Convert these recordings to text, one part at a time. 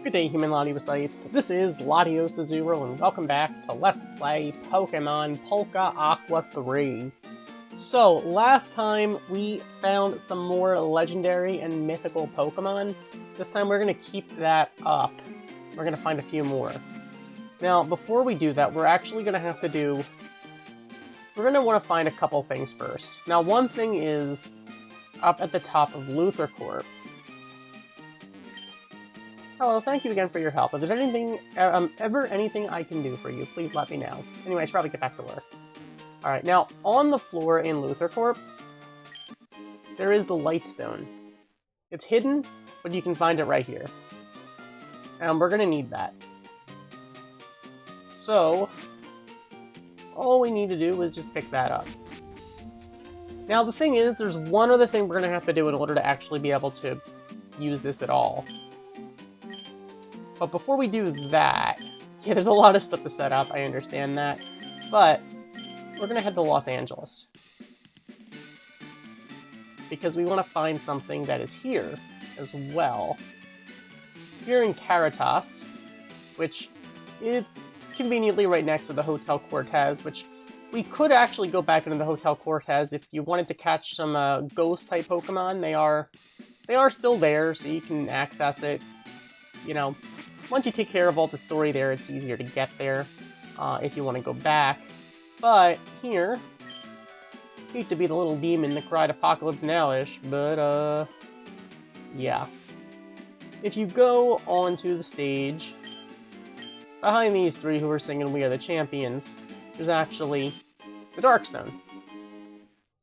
Good day, human Latiosites. This is LatiosAzurill, and welcome back to Let's Play Pokemon Polka Aqua 3. So, last time we found some more legendary and mythical Pokemon. This time we're going to keep that up. We're going to find a few more. Now, before we do that, we're actually going to have to do... We're going to want to find a couple things first. Now, one thing is up at the top of Luther Corp. Hello, thank you again for your help. If there's anything, ever anything I can do for you, please let me know. Anyway, I should probably get back to work. Alright, now, on the floor in Luther Corp, there is the Lightstone. It's hidden, but you can find it right here. And we're gonna need that. So, all we need to do is just pick that up. Now, the thing is, there's one other thing we're gonna have to do in order to actually be able to use this at all. But before we do that, yeah, there's a lot of stuff to set up, I understand that, but we're gonna head to Los Angeles. Because we want to find something that is here as well. Here in Caritas, which it's conveniently right next to the Hotel Cortez, which we could actually go back into the Hotel Cortez if you wanted to catch some ghost-type Pokemon. They are still there, so you can access it, you know. Once you take care of all the story there, it's easier to get there if you want to go back. But here, hate to be the little demon that cried Apocalypse Now-ish, but yeah. If you go onto the stage, behind these three who are singing We Are the Champions, there's actually the Darkstone.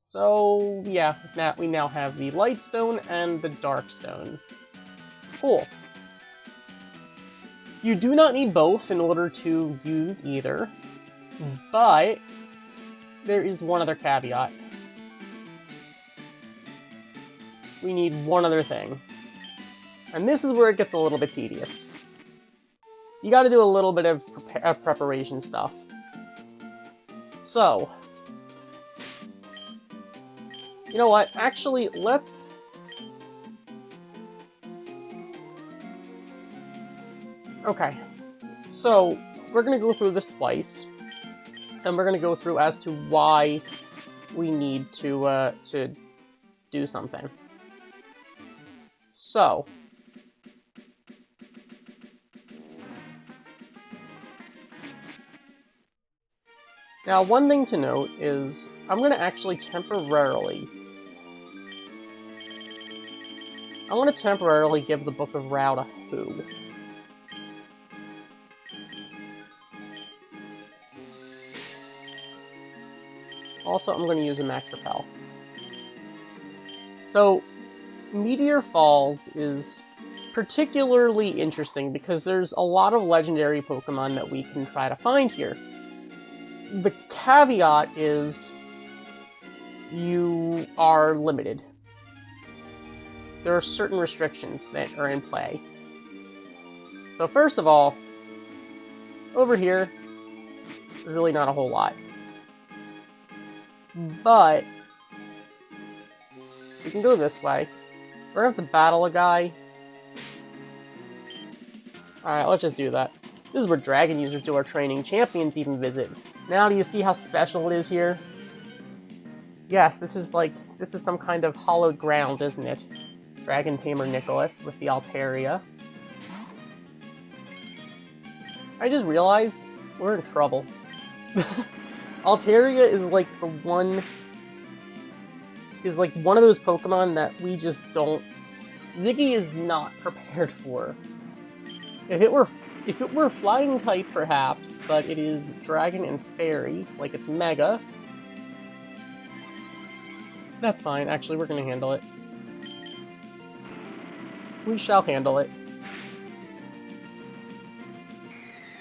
So yeah, we now have the Lightstone and the Darkstone. Cool. You do not need both in order to use either, but there is one other caveat. We need one other thing. And this is where it gets a little bit tedious. You gotta do a little bit of preparation stuff. So, you know what? Actually, let's... Okay, so we're going to go through this twice, and we're going to go through as to why we need to do something. So, now one thing to note is I'm going to actually temporarily give the Book of Route a Who. Also, I'm going to use a Max Repel. So, Meteor Falls is particularly interesting because there's a lot of legendary Pokemon that we can try to find here. The caveat is you are limited. There are certain restrictions that are in play. So first of all, over here, there's really not a whole lot. But we can go this way. We're gonna have to battle a guy. Alright, let's just do that. This is where dragon users do our training. Champions even visit. Now do you see how special it is here? Yes, this is some kind of hallowed ground, isn't it? Dragon Tamer Nicholas with the Altaria. I just realized we're in trouble. Altaria is like one of those Pokemon that we just don't... Ziggy is not prepared for. If it were Flying type, perhaps, but it is Dragon and Fairy, like it's Mega. That's fine, actually, we're gonna handle it. We shall handle it.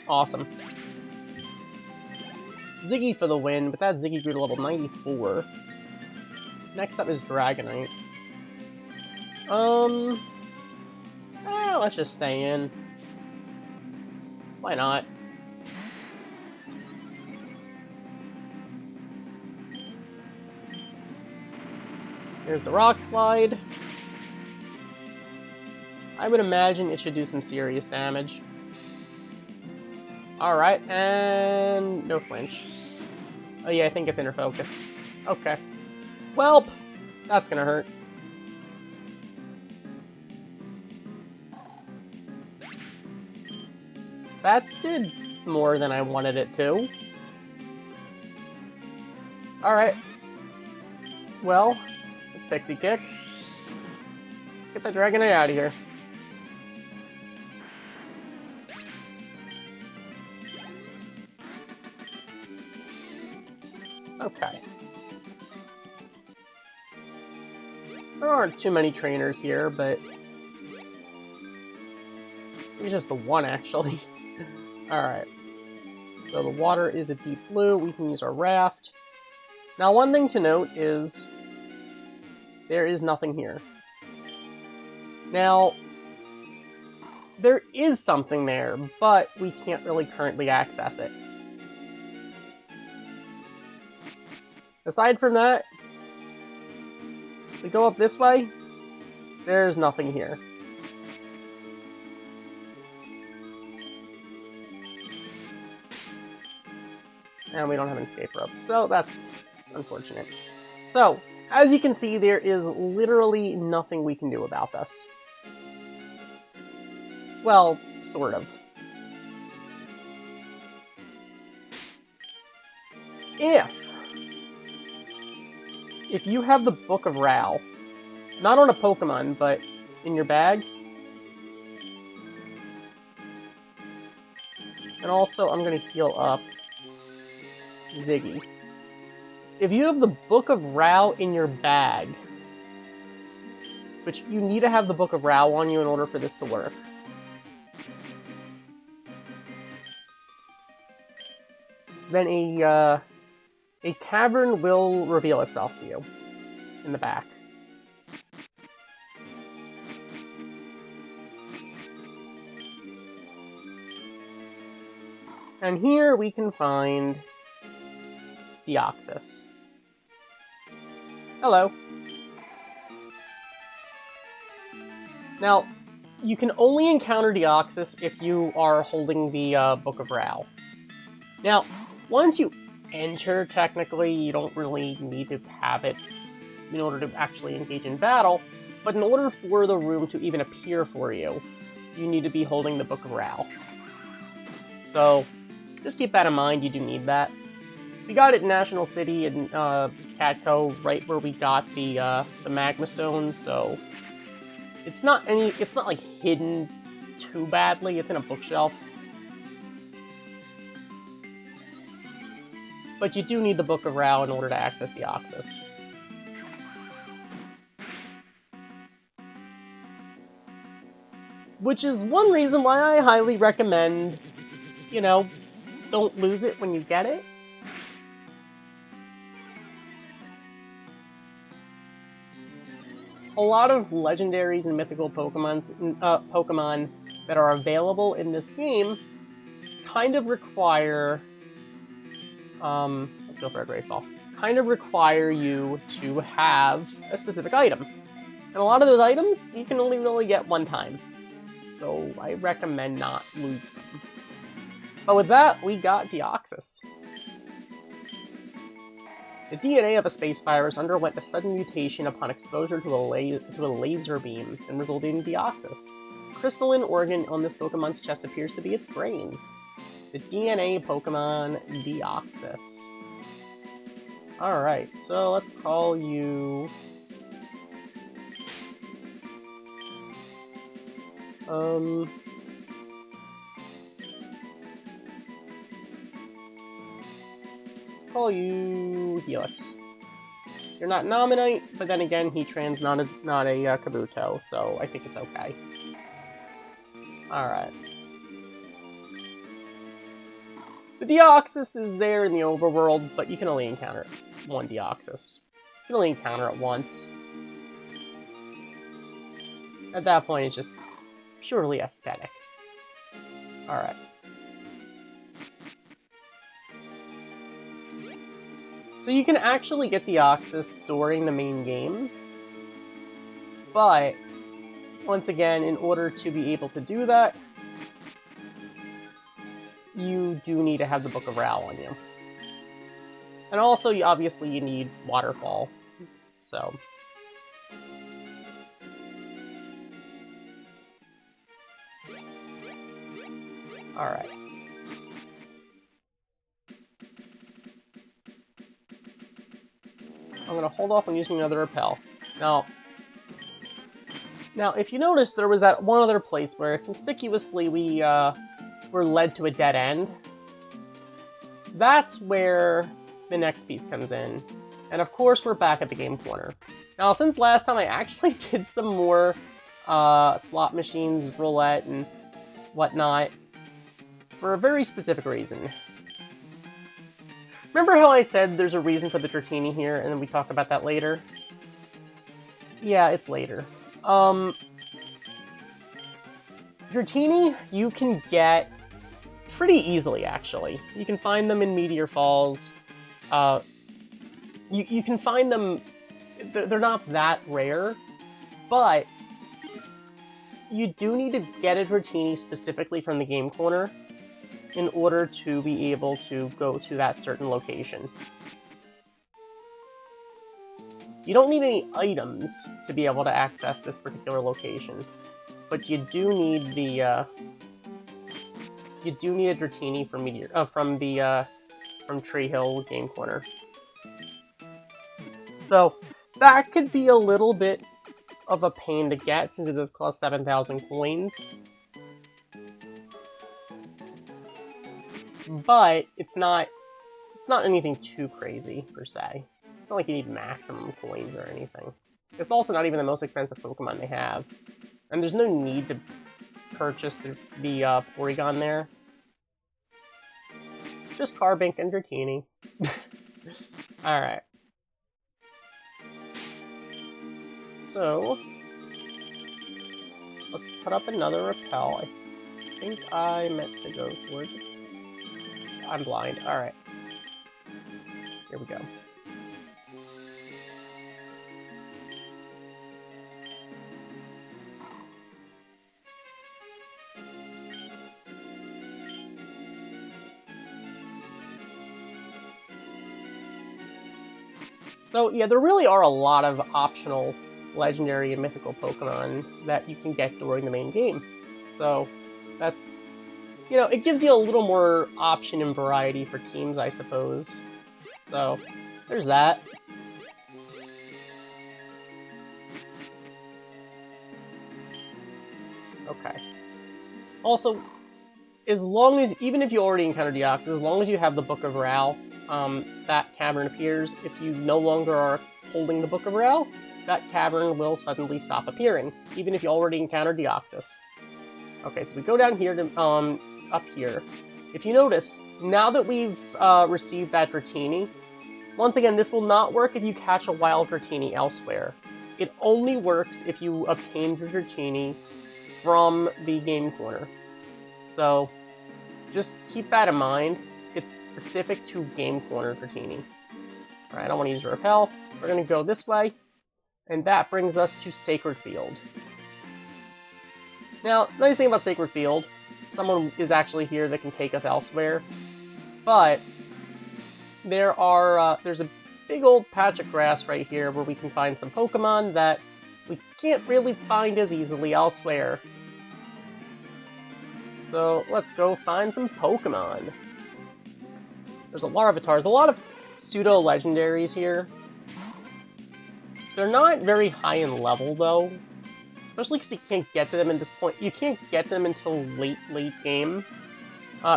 Awesome. Ziggy for the win, but that Ziggy grew to level 94. Next up is Dragonite. Let's just stay in. Why not? Here's the Rock Slide. I would imagine it should do some serious damage. Alright, and no flinch. Oh yeah, I think it's inner focus. Okay. Welp! That's gonna hurt. That did more than I wanted it to. Alright. Well, pixie kick. Get the Dragonite out of here. Okay. There aren't too many trainers here, but... Maybe just the one, actually. Alright. So the water is a deep blue. We can use our raft. Now, one thing to note is... there is nothing here. Now... there is something there, but we can't really currently access it. Aside from that, we go up this way, there's nothing here. And we don't have an escape rope, so that's unfortunate. So, as you can see, there is literally nothing we can do about this. Well, sort of. If you have the Book of Ral, not on a Pokemon, but in your bag. And also, I'm going to heal up Ziggy. If you have the Book of Ral in your bag, which you need to have the Book of Ral on you in order for this to work, then a cavern will reveal itself to you in the back. And here we can find Deoxys. Hello. Now, you can only encounter Deoxys if you are holding the Book of Ral. Now, once you enter, technically, you don't really need to have it in order to actually engage in battle, but in order for the room to even appear for you, you need to be holding the Book of Ral. So, just keep that in mind, you do need that. We got it in National City in Catco, right where we got the Magma Stone, so it's not like hidden too badly, it's in a bookshelf. But you do need the Book of Ral in order to access Deoxys. Which is one reason why I highly recommend, you know, don't lose it when you get it. A lot of legendaries and mythical Pokemon that are available in this game kind of require... let's go for a Great Ball. Kind of require you to have a specific item. And a lot of those items, you can only really get one time. So I recommend not lose them. But with that, we got Deoxys. The DNA of a space virus underwent a sudden mutation upon exposure to a laser beam and resulted in Deoxys. The crystalline organ on this Pokemon's chest appears to be its brain. The DNA Pokemon Deoxys. Alright, so let's call you... call you Helix. You're not Nominite, but then again, Heatran's not a Kabuto, so I think it's okay. Alright. The Deoxys is there in the overworld, but you can only encounter one Deoxys. You can only encounter it once. At that point, it's just purely aesthetic. Alright. So you can actually get Deoxys during the main game, but once again, in order to be able to do that, you do need to have the Book of Ral on you. And also, obviously, you need Waterfall. So... Alright. I'm going to hold off on using another repel. Now, if you notice, there was that one other place where conspicuously we were led to a dead end. That's where the next piece comes in. And of course, we're back at the game corner. Now, since last time, I actually did some more slot machines, roulette, and whatnot for a very specific reason. Remember how I said there's a reason for the Dratini here, and then we talk about that later? Yeah, it's later. Dratini, you can get pretty easily, actually. You can find them in Meteor Falls. You can find them... They're not that rare, but you do need to get a Dratini specifically from the game corner in order to be able to go to that certain location. You don't need any items to be able to access this particular location, but you do need the you do need a Dratini from Tree Hill Game Corner. So that could be a little bit of a pain to get since it does cost 7,000 coins. But it's not anything too crazy, per se. It's not like you need maximum coins or anything. It's also not even the most expensive Pokemon they have. And there's no need to purchase the Porygon there. Just Carbink and Dratini. Alright. So, let's put up another repel. I think I meant to go towards it. I'm blind. Alright. Here we go. So, yeah, there really are a lot of optional legendary and mythical Pokemon that you can get during the main game. So, that's... You know, it gives you a little more option and variety for teams, I suppose. So, there's that. Okay. Also, as long as, even if you already encountered Deoxys, as long as you have the Book of Ral, that cavern appears. If you no longer are holding the Book of Ral, that cavern will suddenly stop appearing, even if you already encountered Deoxys. Okay, so we go down here to, up here. If you notice, now that we've received that Dratini, once again, this will not work if you catch a wild Dratini elsewhere. It only works if you obtain your Dratini from the game corner. So, just keep that in mind. It's specific to game corner Dratini. Alright, I don't want to use a repel. We're going to go this way, and that brings us to Sacred Field. Now, nice thing about Sacred Field, someone is actually here that can take us elsewhere, but there's a big old patch of grass right here where we can find some Pokemon that we can't really find as easily elsewhere. So let's go find some Pokemon. There's a Larvitars, a lot of pseudo-legendaries here. They're not very high in level, though. Especially because you can't get to them at this point. You can't get them until late game.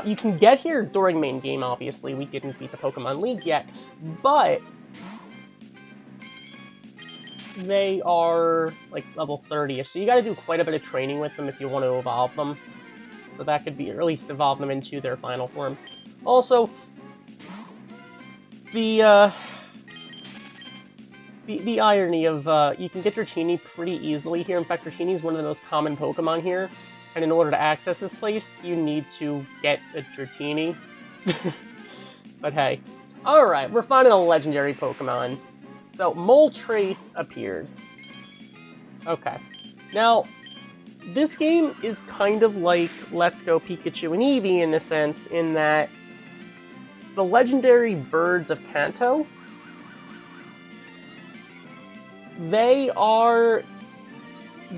You can get here during main game, obviously. We didn't beat the Pokemon League yet. But they are, like, level 30-ish. So you gotta do quite a bit of training with them if you want to evolve them. So that could be, or at least evolve them into their final form. Also, the irony of, you can get Dratini pretty easily here. In fact, Dratini is one of the most common Pokemon here. And in order to access this place, you need to get a Dratini. But hey. Alright, we're finding a legendary Pokemon. So, Moltres appeared. Okay. Now, this game is kind of like Let's Go Pikachu and Eevee in a sense, in that the legendary birds of Kanto, they are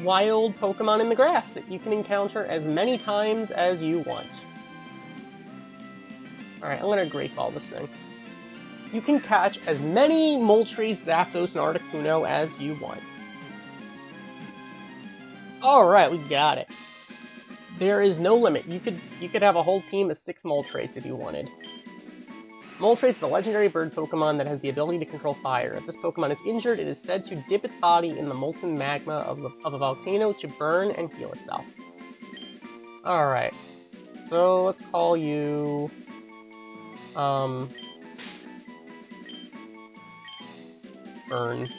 wild Pokemon in the grass that you can encounter as many times as you want. Alright, I'm gonna Great Ball this thing. You can catch as many Moltres, Zapdos, and Articuno as you want. Alright, we got it. There is no limit. You could have a whole team of 6 Moltres if you wanted. Moltres is a legendary bird Pokemon that has the ability to control fire. If this Pokemon is injured, it is said to dip its body in the molten magma of a volcano to burn and heal itself. Alright. So, let's call you... Burn.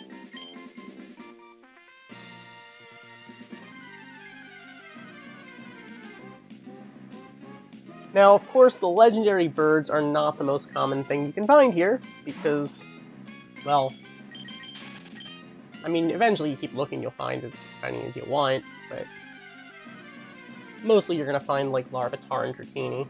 Now, of course, the legendary birds are not the most common thing you can find here, because, well, I mean, eventually you keep looking, you'll find as many as you want, but mostly you're gonna find, like, Larvitar and Dratini.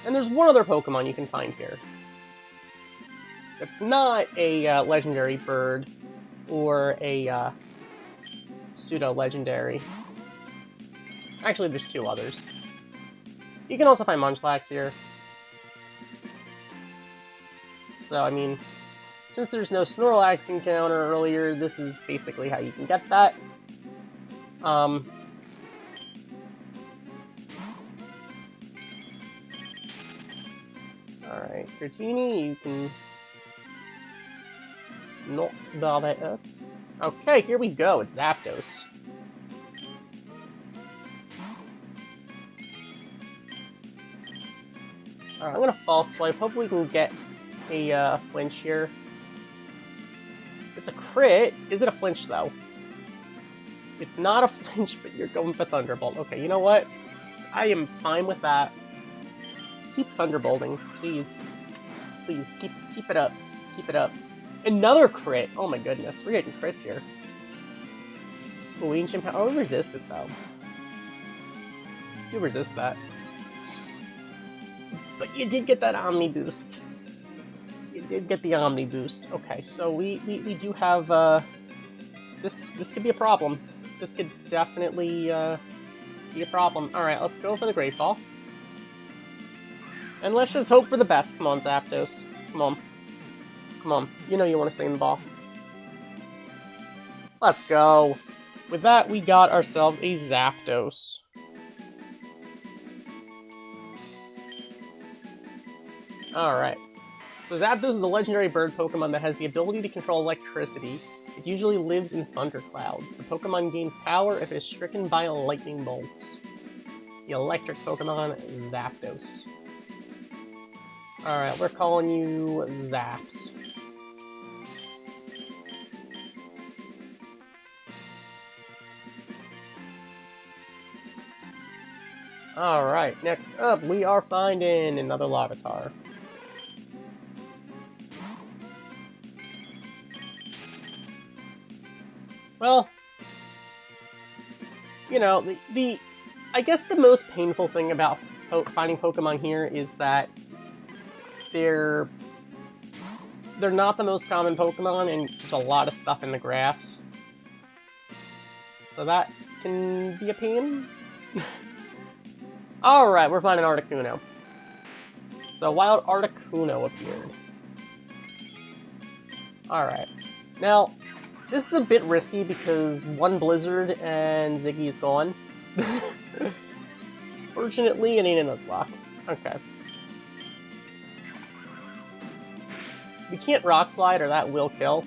And there's one other Pokemon you can find here. It's not a legendary bird, or a pseudo-legendary. Actually, there's 2 others. You can also find Munchlax here. So, I mean, since there's no Snorlax encounter earlier, this is basically how you can get that. Alright, Dratini, you can not bother us. Okay, here we go, it's Zapdos. Alright, I'm gonna False Swipe, hopefully we can get a flinch here. It's a crit. Is it a flinch, though? It's not a flinch, but you're going for Thunderbolt. Okay, you know what? I am fine with that. Keep Thunderbolting, please. Please, keep it up. Keep it up. Another crit! Oh my goodness, we're getting crits here. Ooh, Ancient Power. Oh, resist it, though. You resist that. But you did get that Omni boost. You did get the Omni boost. Okay, so we do have, this could be a problem. This could definitely, be a problem. Alright, let's go for the Great Ball. And let's just hope for the best. Come on, Zapdos. Come on. Come on. You know you want to stay in the ball. Let's go. With that, we got ourselves a Zapdos. Alright. So Zapdos is a legendary bird Pokemon that has the ability to control electricity. It usually lives in thunderclouds. The Pokemon gains power if it is stricken by lightning bolts. The electric Pokemon, Zapdos. Alright, we're calling you Zaps. Alright, next up we are finding another Larvitar. Well, you know, I guess the most painful thing about finding Pokemon here is that they're not the most common Pokemon, and there's a lot of stuff in the grass. So that can be a pain. Alright, we're finding Articuno. So wild Articuno appeared. Alright. Now, this is a bit risky because one Blizzard and Ziggy is gone. Fortunately, it ain't a Nuzlocke. Okay. We can't Rock Slide or that will kill.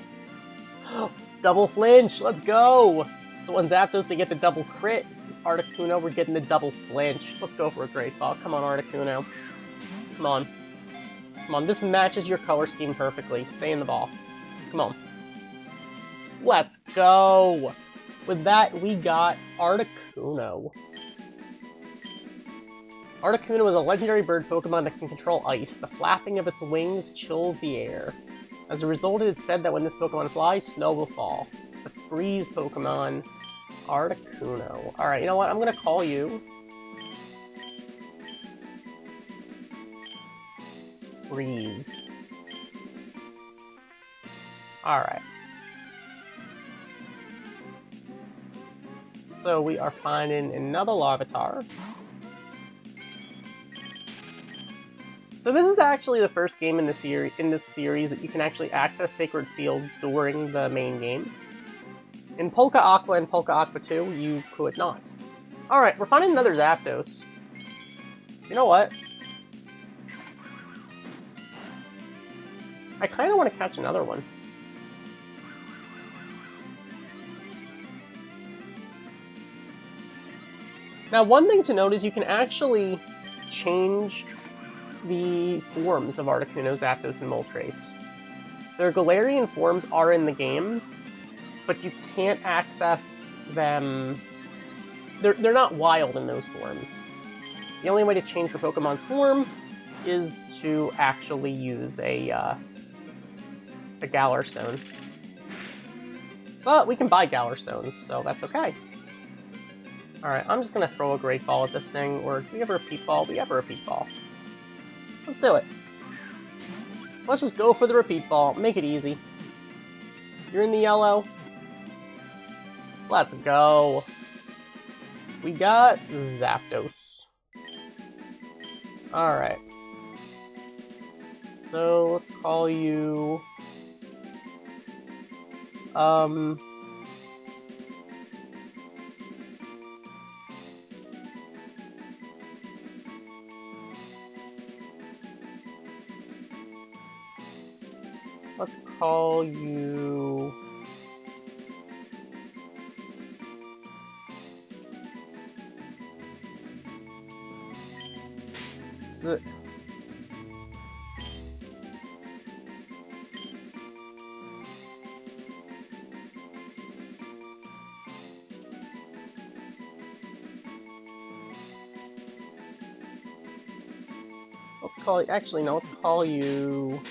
Double flinch, let's go! So when Zapdos, they get the double crit. Articuno, we're getting the double flinch. Let's go for a Great Ball. Come on, Articuno. Come on. Come on, this matches your color scheme perfectly. Stay in the ball. Come on. Let's go! With that, we got Articuno. Articuno is a legendary bird Pokemon that can control ice. The flapping of its wings chills the air. As a result, it is said that when this Pokemon flies, snow will fall. The freeze Pokemon, Articuno. Alright, you know what? I'm gonna call you... Freeze. Alright. So we are finding another Larvitar. So this is actually the first game in this series that you can actually access Sacred Field during the main game. In Polka Aqua and Polka Aqua 2, you could not. Alright, we're finding another Zapdos. You know what? I kind of want to catch another one. Now, one thing to note is you can actually change the forms of Articuno, Zapdos, and Moltres. Their Galarian forms are in the game, but you can't access them... They're not wild in those forms. The only way to change your Pokemon's form is to actually use a Galar Stone. But we can buy Galar Stones, so that's okay. Alright, I'm just gonna throw a Great Ball at this thing, or do we have a Repeat Ball? We have a Repeat Ball. Let's do it. Let's just go for the Repeat Ball. Make it easy. You're in the yellow. Let's go. We got Zapdos. Alright. So, let's call you... Let's call you... Let's call you... Actually, no, let's call you...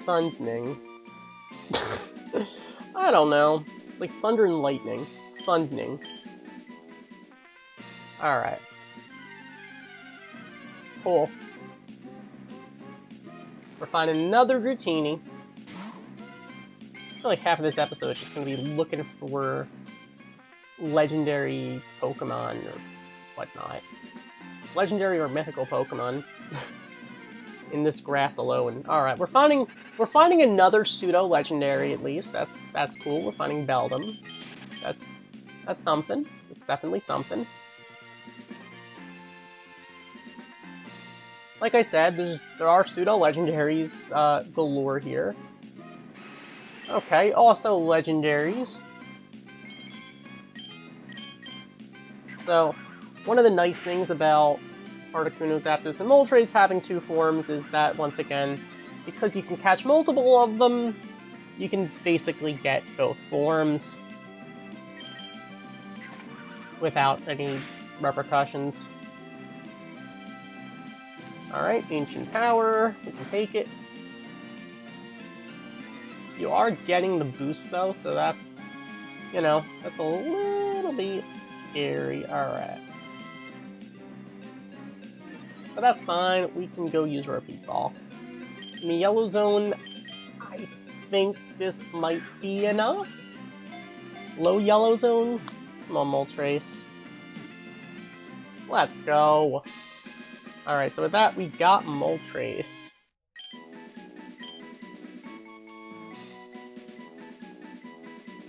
Thundning. I don't know. Like thunder and lightning. Thundning. Alright. Cool. We're finding another Dratini. I feel like half of this episode is just going to be looking for legendary Pokemon or whatnot. Legendary or mythical Pokemon. In this grass alone. Alright, we're finding another pseudo-legendary at least. That's cool. We're finding Beldum. That's something. It's definitely something. Like I said, there are pseudo-legendaries galore here. Okay, also legendaries. So, one of the nice things about Articuno, Zapdos, and Moltres having two forms is that, once again, because you can catch multiple of them, you can basically get both forms without any repercussions. Alright, Ancient Power, we can take it. You are getting the boost though, so that's, you know, that's a little bit scary. Alright. But that's fine, we can go use Repeat Ball. In the yellow zone, I think this might be enough. Low yellow zone? Come on, Moltres. Let's go. Alright, so with that, we got Moltres.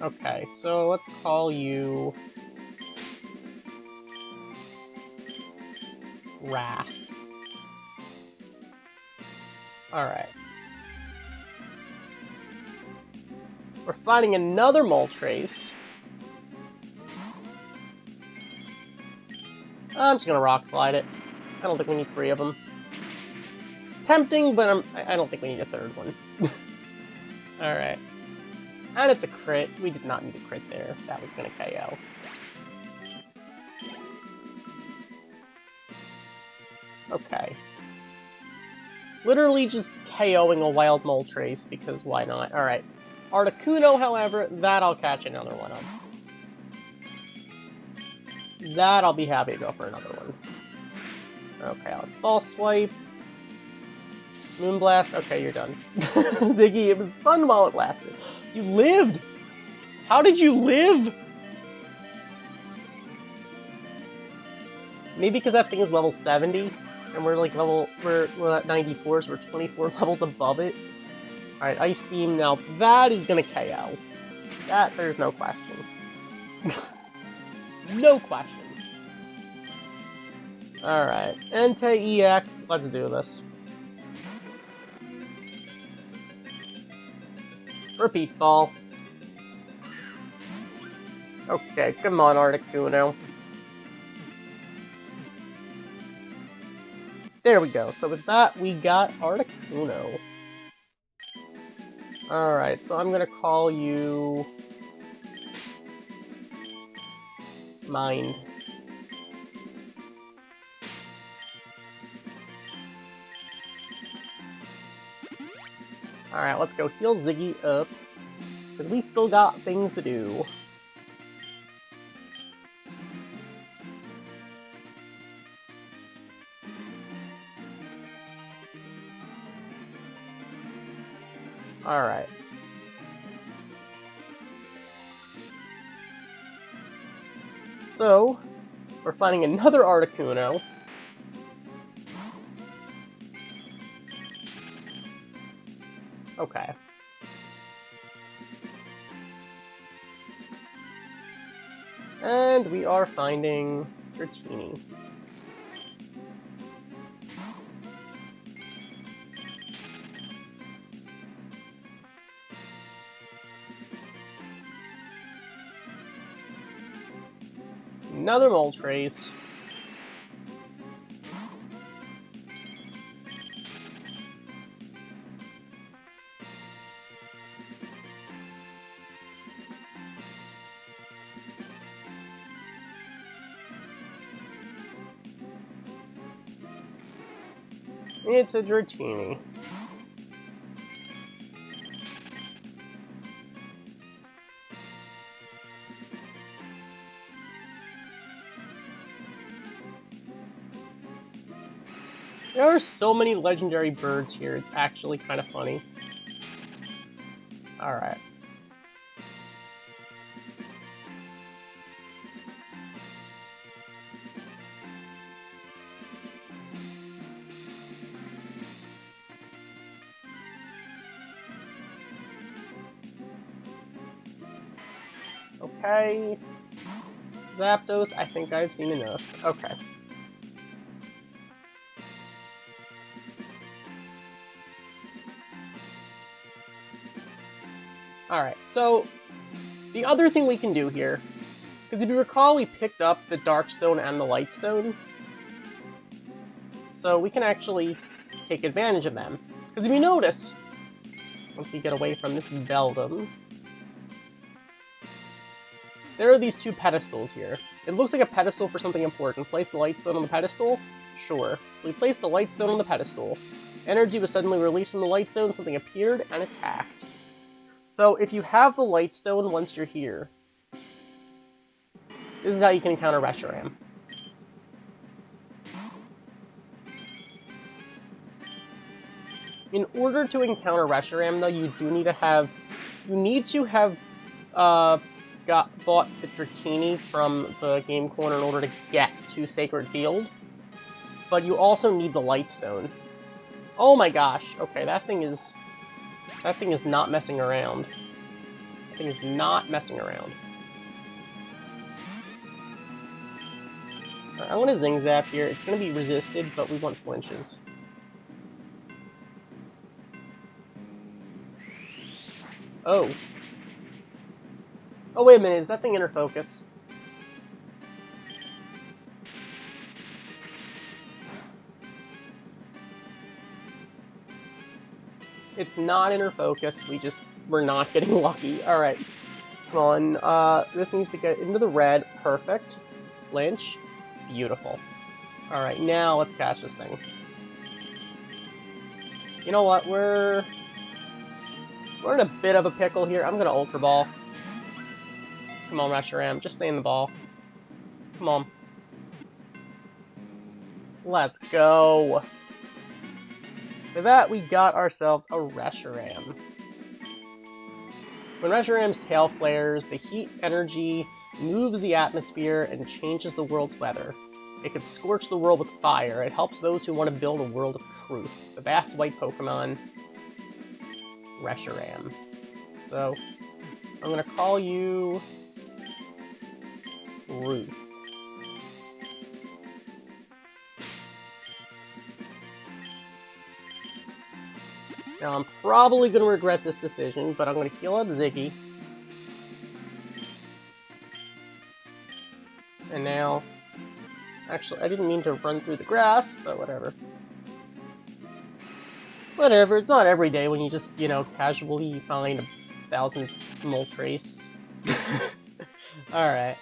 Okay, so let's call you... Wrath. Alright. We're finding another Moltres. I'm just gonna Rock Slide it. I don't think we need three of them. tempting, but I don't think we need a third one. Alright. And it's a crit. We did not need a crit there. That was gonna KO. Okay. Literally just KOing a wild Moltres, because why not? Alright. Articuno, however, that I'll catch another one of. That I'll be happy to go for another one. Okay, let's Ball Swipe. Moonblast. Okay, you're done. Ziggy, it was fun while it lasted. You lived! How did you live? Maybe because that thing is level 70, and we're like we're at 94, so we're 24 levels above it. Alright, Ice Beam, now that is gonna KO. That, there's no question. No question. Alright, Entei EX, let's do this. Repeat Ball. Okay, come on, Articuno. There we go. So with that, we got Articuno. Alright, so I'm gonna call you... Mind. Alright, let's go heal Ziggy up. Because we still got things to do. Alright. So, we're finding another Articuno. Okay. And we are finding Dratini. Another Moltres. It's a Dratini. There are so many legendary birds here, it's actually kind of funny. Alright. Okay. Zapdos, I think I've seen enough. Okay. Alright, so the other thing we can do here, because if you recall, we picked up the Darkstone and the Lightstone, so we can actually take advantage of them. Because if you notice, once we get away from this Beldum, there are these two pedestals here. It looks like a pedestal for something important. Place the Lightstone on the pedestal? Sure. So we placed the Lightstone on the pedestal. Energy was suddenly released from the Lightstone, something appeared and attacked. So if you have the Lightstone once you're here, this is how you can encounter Reshiram. In order to encounter Reshiram, though, you need to have bought the Dratini from the Game Corner in order to get to Sacred Field. But you also need the Lightstone. Oh my gosh, okay, that thing is not messing around. That thing is not messing around. Right, I'm gonna Zing Zap here. It's gonna be resisted, but we want flinches. Oh. Oh, wait a minute, is that thing inner focus? It's not inner focus. We're not getting lucky. Alright. Come on. This needs to get into the red. Perfect. Flinch. Beautiful. Alright, now let's catch this thing. You know what? We're in a bit of a pickle here. I'm gonna Ultra Ball. Come on, Reshiram. Just stay in the ball. Come on. Let's go. For that, we got ourselves a Reshiram. When Reshiram's tail flares, the heat energy moves the atmosphere and changes the world's weather. It can scorch the world with fire. It helps those who want to build a world of truth. The vast white Pokemon, Reshiram. So, I'm gonna call you Truth. Now, I'm probably going to regret this decision, but I'm going to heal up Ziggy. And now... Actually, I didn't mean to run through the grass, but whatever. Whatever, it's not every day when you just, you know, casually find 1,000 Moltres. Alright.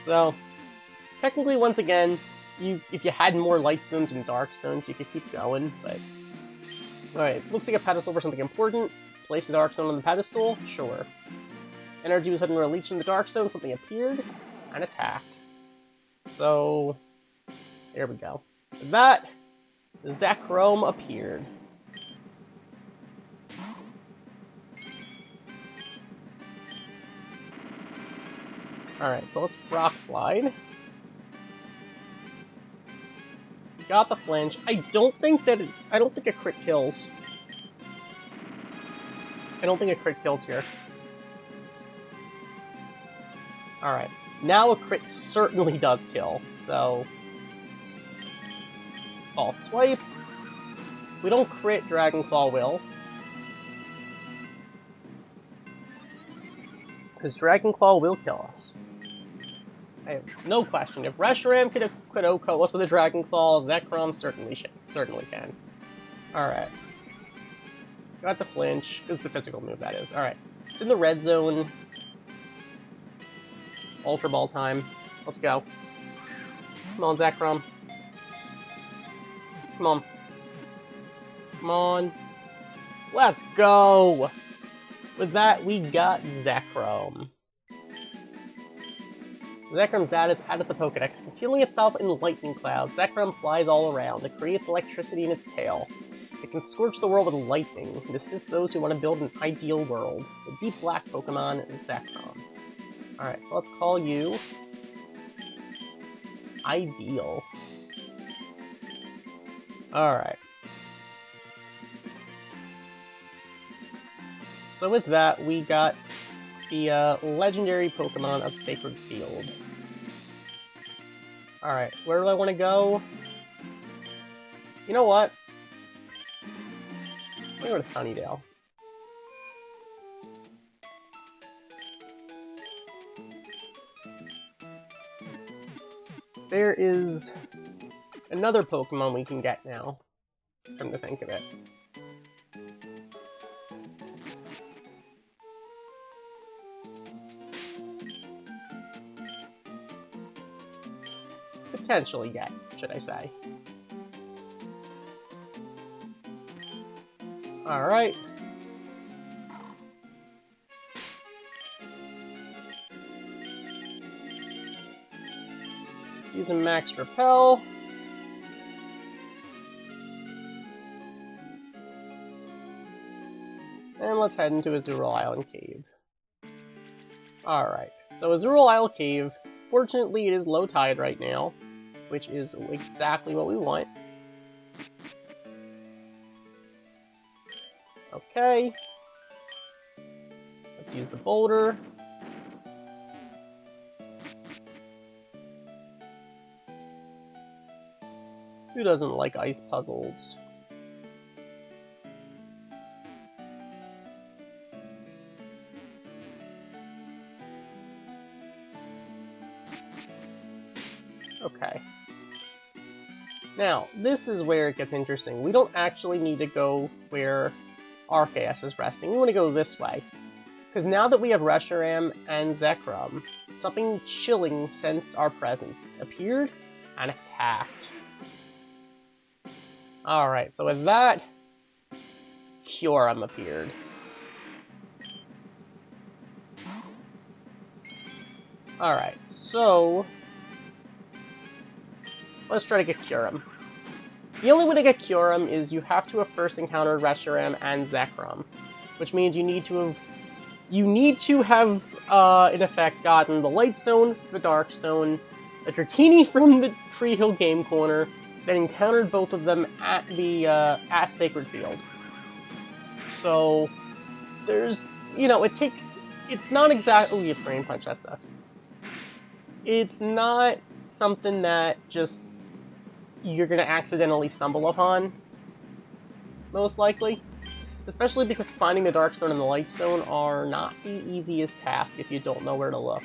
So, technically, once again, if you had more Light Stones and Dark Stones, you could keep going, but... Alright, looks like a pedestal for something important. Place the Dark Stone on the pedestal? Sure. Energy was suddenly released from the Dark Stone, something appeared, and attacked. So, there we go. With that, Zekrom appeared. Alright, so let's Rock Slide. Got the flinch. I don't think a crit kills. I don't think a crit kills here. Alright. Now a crit certainly does kill, so... False Swipe. We don't crit, Dragon Claw will. Because Dragon Claw will kill us. I have no question. If Reshiram could OHKO us with a Dragon Claw, Zekrom certainly can. Alright. Got the flinch. This is the physical move, that is. Alright. It's in the red zone. Ultra Ball time. Let's go. Come on, Zekrom. Come on. Come on. Let's go! With that, we got Zekrom. Zekrom's data is added to the Pokedex, concealing itself in lightning clouds. Zekrom flies all around. It creates electricity in its tail. It can scorch the world with lightning. It assists those who want to build an ideal world. The deep black Pokemon is Zekrom. Alright, so let's call you... Ideal. Alright. So with that, we got the legendary Pokemon of Sacred Field. Alright, where do I want to go? You know what? I'm gonna go to Sunnydale. There is another Pokemon we can get now, come to think of it. Potentially get, should I say. Alright. Using Max Repel. And let's head into Azurill Island Cave. Alright, so Azurill Isle Cave, fortunately it is low tide right now, which is exactly what we want. Okay. Let's use the boulder. Who doesn't like ice puzzles? Okay. Now, this is where it gets interesting. We don't actually need to go where Arceus is resting. We want to go this way. Because now that we have Reshiram and Zekrom, something chilling sensed our presence, appeared, and attacked. Alright, so with that, Kyurem appeared. Alright, so let's try to get Kyurem. The only way to get Kyurem is you have to have first encountered Reshiram and Zekrom, which means you need to have in effect gotten the Light Stone, the Dark Stone, a Dratini from the Tree Hill Game Corner, then encountered both of them at the at Sacred Field. So there's, you know, it's not exactly. Oh, you have Brain Punch, that sucks. It's not something that just you're gonna accidentally stumble upon, most likely. Especially because finding the Dark Stone and the Light Stone are not the easiest task if you don't know where to look.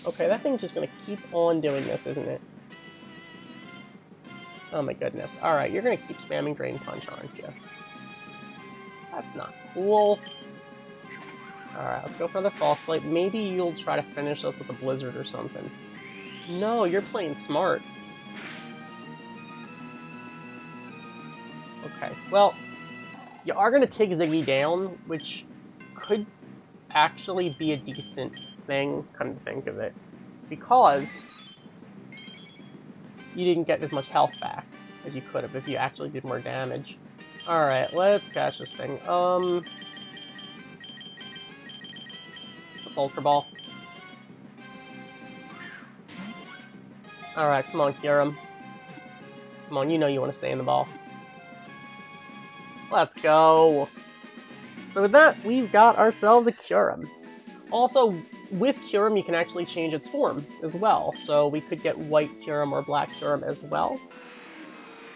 Okay, that thing's just gonna keep on doing this, isn't it? Oh my goodness. Alright, you're gonna keep spamming Drain Punch, aren't you? That's not cool. Alright, let's go for another False Light. Maybe you'll try to finish us with a Blizzard or something. No, you're playing smart. Okay, well, you are going to take Ziggy down, which could actually be a decent thing, come to think of it, because you didn't get as much health back as you could have if you actually did more damage. Alright, let's catch this thing. The Ultra Ball. Alright, come on, Kyurem. Come on, you know you want to stay in the ball. Let's go! So with that, we've got ourselves a Kyurem. Also, with Kyurem, you can actually change its form as well. So we could get White Kyurem or Black Kyurem as well.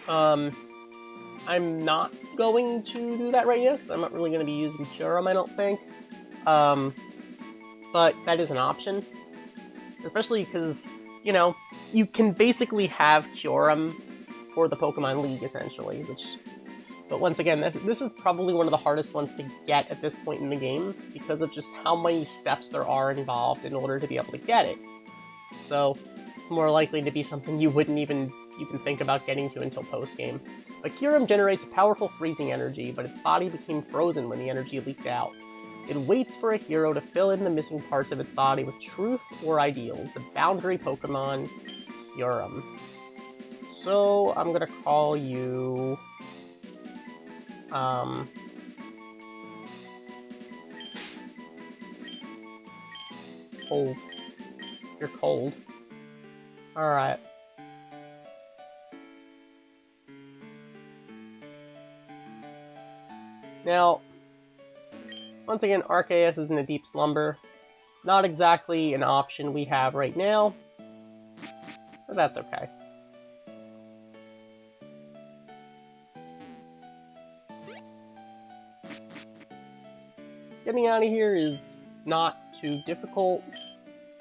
I'm not going to do that right yet, because I'm not really going to be using Kyurem, I don't think. But that is an option. Especially because, you know, you can basically have Kyurem for the Pokemon League, essentially, But once again, this is probably one of the hardest ones to get at this point in the game, because of just how many steps there are involved in order to be able to get it. So, more likely to be something you wouldn't even think about getting to until post-game. But Kyurem generates powerful freezing energy, but its body became frozen when the energy leaked out. It waits for a hero to fill in the missing parts of its body with truth or ideals, the boundary Pokemon, Kyurem. So, I'm gonna call you... Cold. You're cold. Alright. Now, once again, Arceus is in a deep slumber. Not exactly an option we have right now, but that's okay. Getting out of here is not too difficult.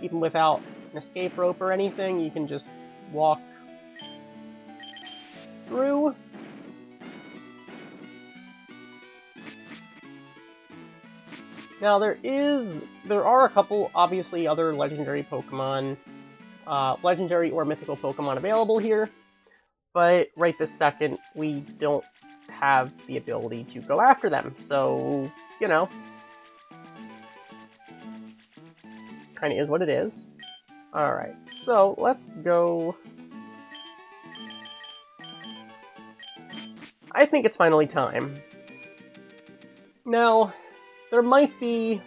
Even without an escape rope or anything, you can just walk through. Now there are a couple, obviously, other legendary Pokemon, legendary or mythical Pokemon available here, but right this second, we don't have the ability to go after them, so, you know, kind of is what it is. Alright, so let's go... I think it's finally time. Now, there might be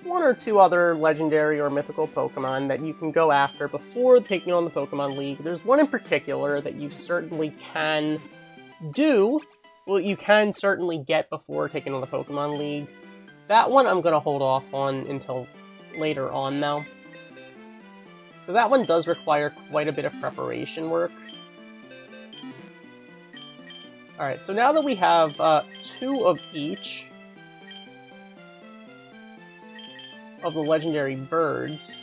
one or two other legendary or mythical Pokemon that you can go after before taking on the Pokemon League. There's one in particular that you certainly can do, well, you can certainly get before taking on the Pokemon League. That one I'm going to hold off on until later on, though. So that one does require quite a bit of preparation work. Alright, so now that we have two of each of the legendary birds,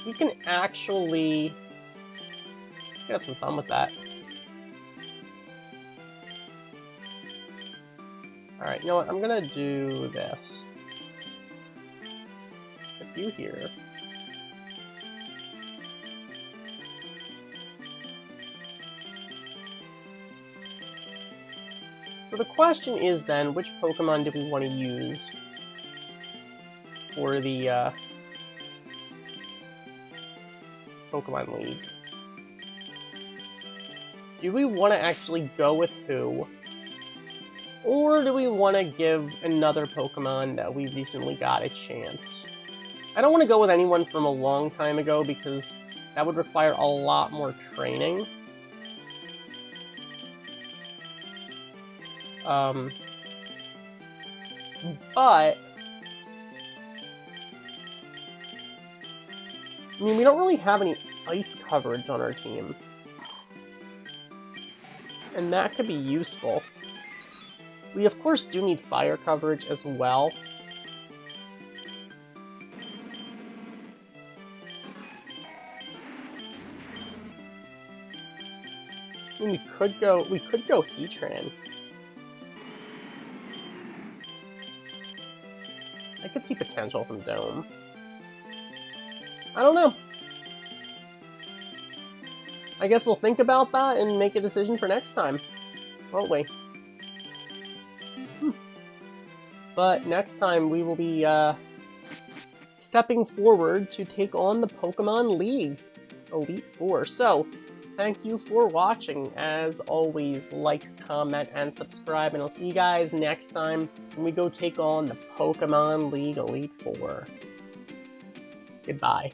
we can actually have some fun with that. Alright, you know what? I'm gonna do this. Put you here. So the question is then, which Pokemon do we want to use for the Pokemon League? Do we want to actually go with who? Or do we want to give another Pokemon that we recently got a chance? I don't want to go with anyone from a long time ago because that would require a lot more training. But I mean, we don't really have any ice coverage on our team. And that could be useful. We, of course, do need fire coverage as well. I mean, we could go Heatran. I could see potential from Dome. I don't know. I guess we'll think about that and make a decision for next time, won't we? But next time we will be stepping forward to take on the Pokemon League Elite Four. So, thank you for watching. As always, like, comment, and subscribe, and I'll see you guys next time when we go take on the Pokemon League Elite Four. Goodbye.